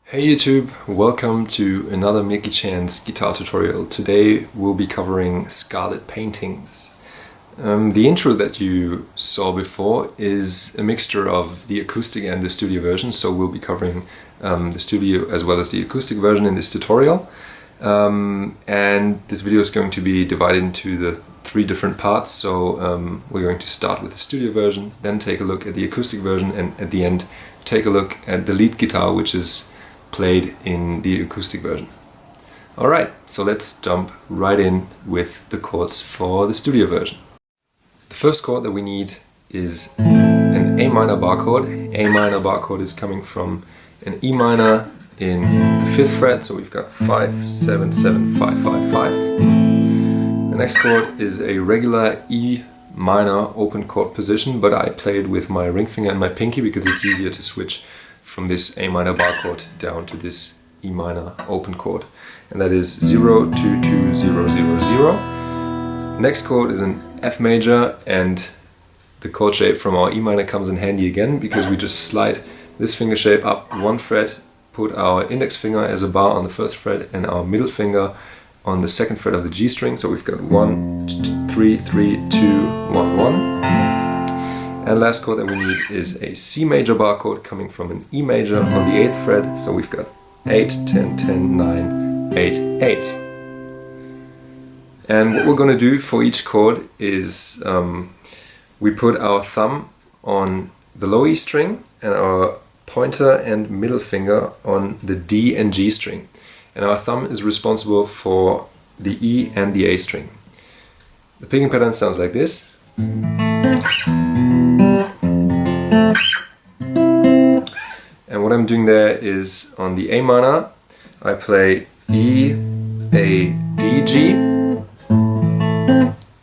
Hey YouTube, welcome to another Milky Chance guitar tutorial. Today we'll be covering Scarlet Paintings. The intro that you saw before is a mixture of the acoustic and the studio version, so we'll be covering the studio as well as the acoustic version in this tutorial. And this video is going to be divided into the three different parts, so we're going to start with the studio version, then take a look at the acoustic version, and at the end take a look at the lead guitar, which is played in the acoustic version. Alright, so let's jump right in with the chords for the studio version. The first chord that we need is an A minor bar chord. A minor bar chord is coming from an E minor in the 5th fret, so we've got 5, 7, 7, 5, 5, 5. The next chord is a regular E minor open chord position, but I play it with my ring finger and my pinky because it's easier to switch from this A minor bar chord down to this E minor open chord, and that is 0, 2, 2, 0, 0, 0. Next chord is an F major, and the chord shape from our E minor comes in handy again because we just slide this finger shape up one fret, put our index finger as a bar on the 1st fret and our middle finger on the 2nd fret of the G string, so we've got 1, 3, 3, 2, 1, 1. And last chord that we need is a C major bar chord coming from an E major on the 8th fret, so we've got 8, 10, 10, 9, 8, 8. And what we're going to do for each chord is we put our thumb on the low E string and our pointer and middle finger on the D and G string. And our thumb is responsible for the E and the A string. The picking pattern sounds like this. And what I'm doing there is on the A minor, I play E, A, D, G.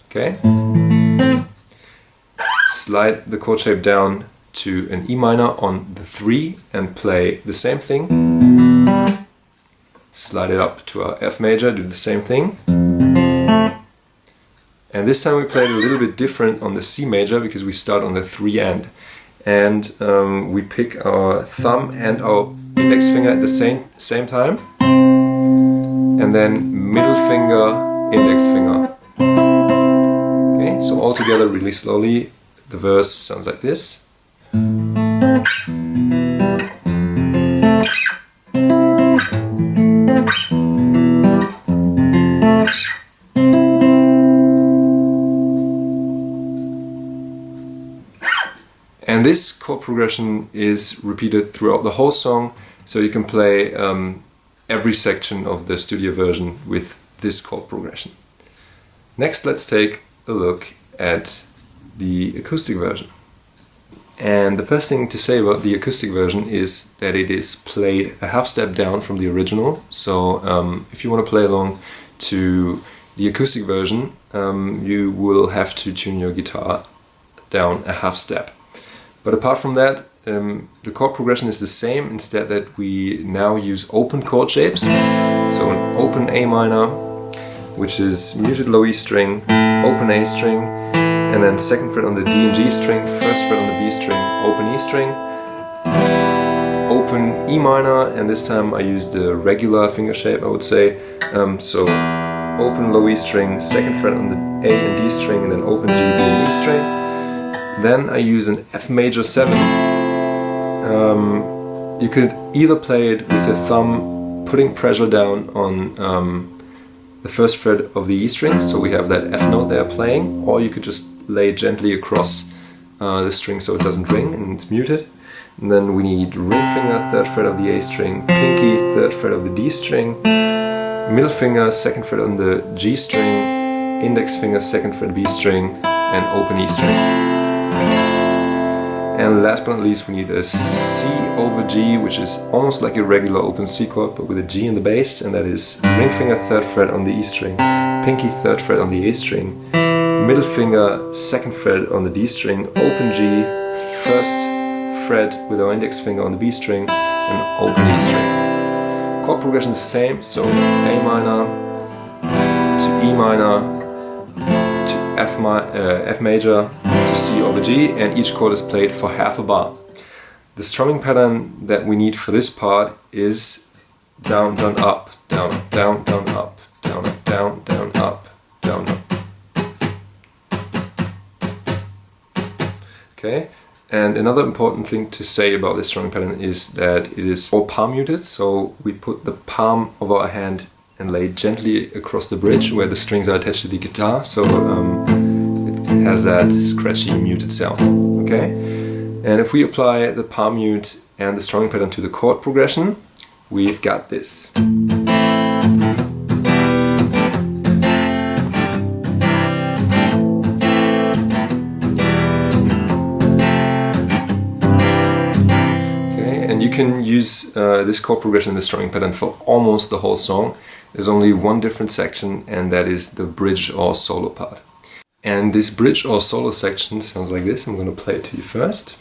Okay. Slide the chord shape down to an E minor on the 3 and play the same thing. Slide it up to our F major, do the same thing. And this time we play it a little bit different on the C major because we start on the 3 end. And we pick our thumb and our index finger at the same time. And then middle finger, index finger. Okay, so all together really slowly. The verse sounds like this. And this chord progression is repeated throughout the whole song, so you can play every section of the studio version with this chord progression. Next, let's take a look at the acoustic version. And the first thing to say about the acoustic version is that it is played a half step down from the original. So if you want to play along to the acoustic version, you will have to tune your guitar down a half step. But apart from that, the chord progression is the same, instead that we now use open chord shapes. So an open A minor, which is muted low E string, open A string, and then 2nd fret on the D and G string, 1st fret on the B string, open E string, open E minor, and this time I use the regular finger shape, I would say. So open low E string, 2nd fret on the A and D string, and then open G, B and E string. Then I use an F major 7. You could either play it with your thumb putting pressure down on the 1st fret of the E string, so we have that F note there playing, or you could just lay gently across the string so it doesn't ring and it's muted. And then we need ring finger, 3rd fret of the A string, pinky, 3rd fret of the D string, middle finger, 2nd fret on the G string, index finger, 2nd fret B string, and open E string. And last but not least, we need a C over G, which is almost like a regular open C chord, but with a G in the bass, and that is ring finger 3rd fret on the E string, pinky 3rd fret on the A string, middle finger 2nd fret on the D string, open G, 1st fret with our index finger on the B string, and open E string. Chord progression is the same, so A minor to E minor to F major to C over G, and each chord is played for half a bar. The strumming pattern that we need for this part is down, down, up, down, down, down, up, down, up, down, down, up, down, up. Okay, and another important thing to say about this strumming pattern is that it is all palm muted, so we put the palm of our hand and lay gently across the bridge where the strings are attached to the guitar, so it has that scratchy muted sound. Okay, and if we apply the palm mute and the strumming pattern to the chord progression, we've got this. You can use this chord progression in the strumming pattern for almost the whole song. There's only one different section, and that is the bridge or solo part. And this bridge or solo section sounds like this. I'm going to play it to you first.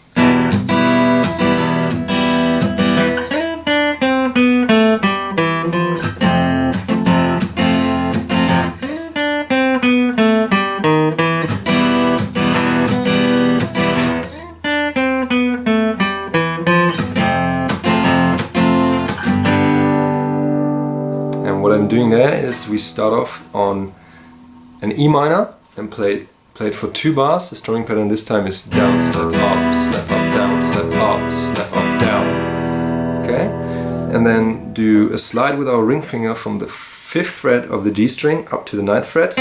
What I'm doing there is we start off on an E minor and play it for 2 bars. The strumming pattern this time is down, step up, down, step up, down. Okay? And then do a slide with our ring finger from the 5th fret of the G string up to the 9th fret.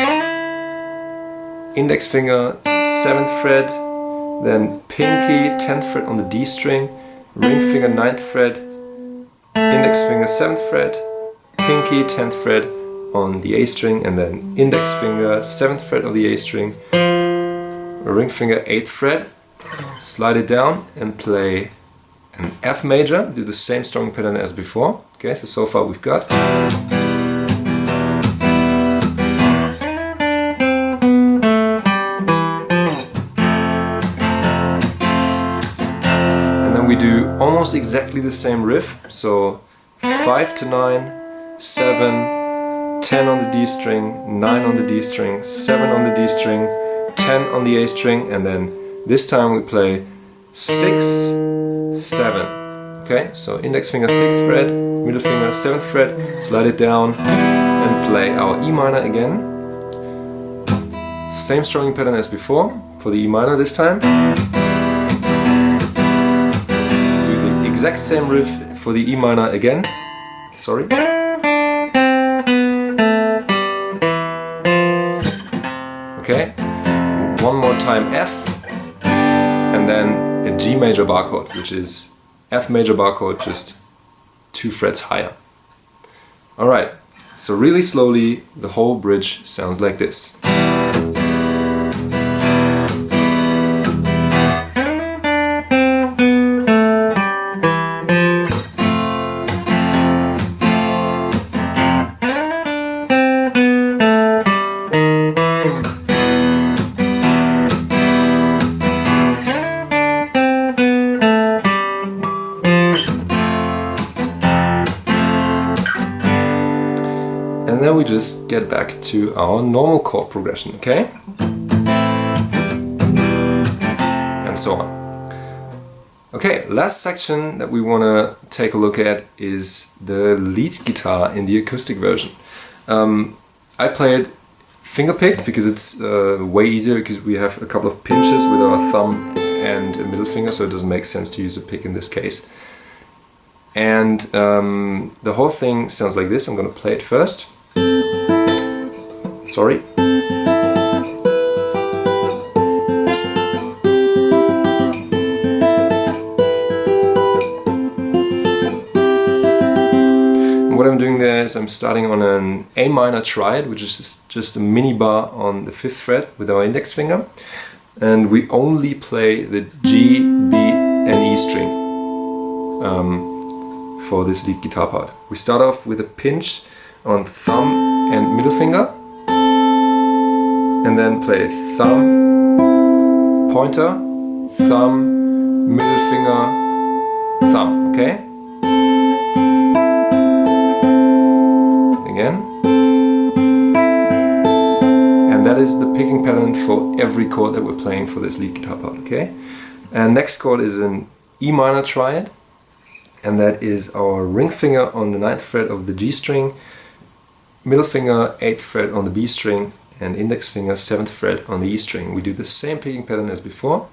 Index finger 7th fret, then pinky 10th fret on the D string, ring finger 9th fret, index finger 7th fret, pinky 10th fret on the A string, and then index finger 7th fret of the A string, ring finger 8th fret, slide it down and play an F major, do the same strumming pattern as before. Okay, so far we've got. And then we do almost exactly the same riff, so 5 to 9, 7, 10 on the D string, 9 on the D string, 7 on the D string, 10 on the A string, and then this time we play 6, 7. Okay, so index finger 6th fret, middle finger 7th fret, slide it down and play our E minor again. Same strumming pattern as before for the E minor this time. Do the exact same riff for the E minor again. Sorry. Okay, one more time F, and then a G major bar chord, which is F major bar chord, just 2 frets higher. Alright, so really slowly the whole bridge sounds like this. And then we just get back to our normal chord progression, okay? And so on. Okay, last section that we want to take a look at is the lead guitar in the acoustic version. I play it fingerpicked because it's way easier, because we have a couple of pinches with our thumb and a middle finger, so it doesn't make sense to use a pick in this case. And the whole thing sounds like this. I'm going to play it first. Sorry. What I'm doing there is I'm starting on an A minor triad, which is just a mini bar on the 5th fret with our index finger. and we only play the G, B and E string for this lead guitar part. We start off with a pinch on thumb and middle finger, and then play thumb, pointer, thumb, middle finger, thumb, okay? Again. And that is the picking pattern for every chord that we're playing for this lead guitar part, okay? And next chord is an E minor triad, and that is our ring finger on the 9th fret of the G string, middle finger 8th fret on the B string, and index finger 7th fret on the E string. We do the same picking pattern as before.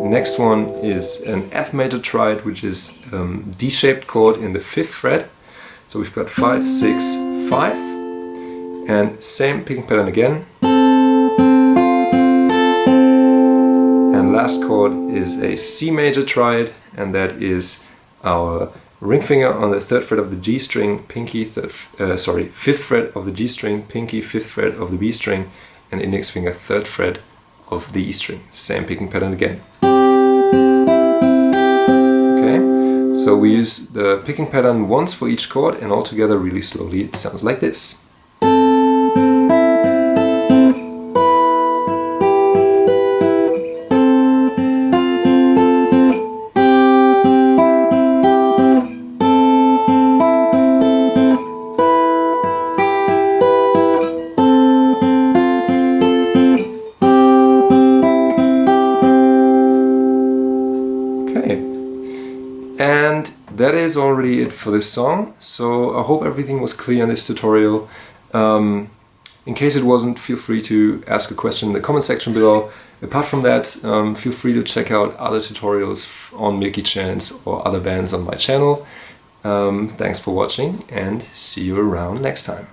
Next one is an F major triad, which is D-shaped chord in the 5th fret. So we've got 5, 6, 5, and same picking pattern again. And last chord is a C major triad, and that is our ring finger on the 3rd fret of the G string, pinky 5th fret of the G string, pinky 5th fret of the B string, and index finger 3rd fret of the E string. Same picking pattern again. Okay, so we use the picking pattern once for each chord, and all together really slowly it sounds like this. And that is already it for this song, so I hope everything was clear in this tutorial. In case it wasn't, feel free to ask a question in the comment section below. Apart from that, feel free to check out other tutorials on Milky Chance or other bands on my channel. Thanks for watching, and see you around next time.